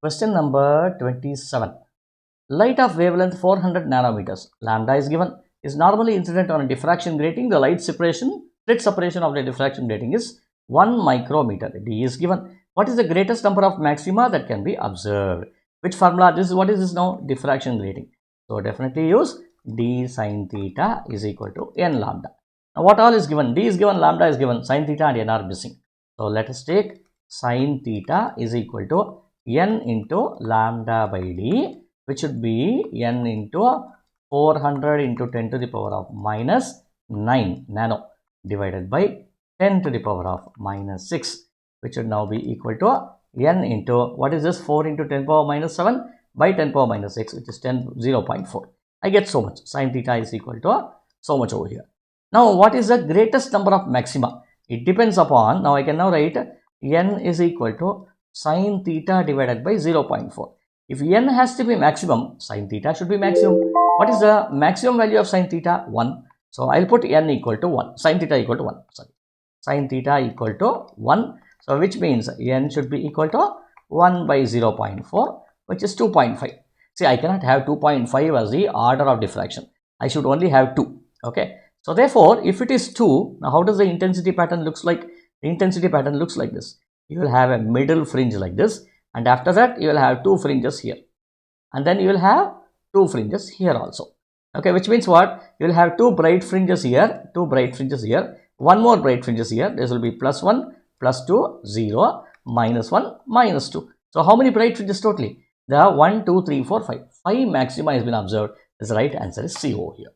Question number 27. Light of wavelength 400 nanometers, lambda is given, is normally incident on a diffraction grating. The light separation, slit separation of the diffraction grating is 1 micrometer. D is given. What is the greatest number of maxima that can be observed? Which formula? This is what is this now? Diffraction grating. So definitely use d sin theta is equal to n lambda. Now what all is given? D is given, lambda is given, sin theta and n are missing. So let us take sin theta is equal to n into lambda by d, which should be n into 400 into 10 to the power of minus 9 nano divided by 10 to the power of minus 6, which should now be equal to n into, what is this, 4 into 10 power minus 7 by 10 power minus 6, which is 0.4. I get so much. Sin theta is equal to so much over here. Now, what is the greatest number of maxima? It depends upon, now I can now write n is equal to sin theta divided by 0.4. If n has to be maximum, sin theta should be maximum. What is the maximum value of sin theta? 1. So, I will put n equal to 1, sin theta equal to 1, sorry. Sin theta equal to 1. So, which means n should be equal to 1 by 0.4, which is 2.5. See, I cannot have 2.5 as the order of diffraction. I should only have 2. Okay. So, therefore, if it is 2, now how does the intensity pattern looks like? The intensity pattern looks like this. You will have a middle fringe like this, and after that you will have 2 fringes here, and then you will have 2 fringes here also. Okay, which means what? You will have 2 bright fringes here, 2 bright fringes here, 1 more bright fringes here. This will be plus 1, plus 2, 0, minus 1, minus 2. So, how many bright fringes totally? There are 1, 2, 3, 4, 5. 5 maxima has been observed. The right answer is C over here.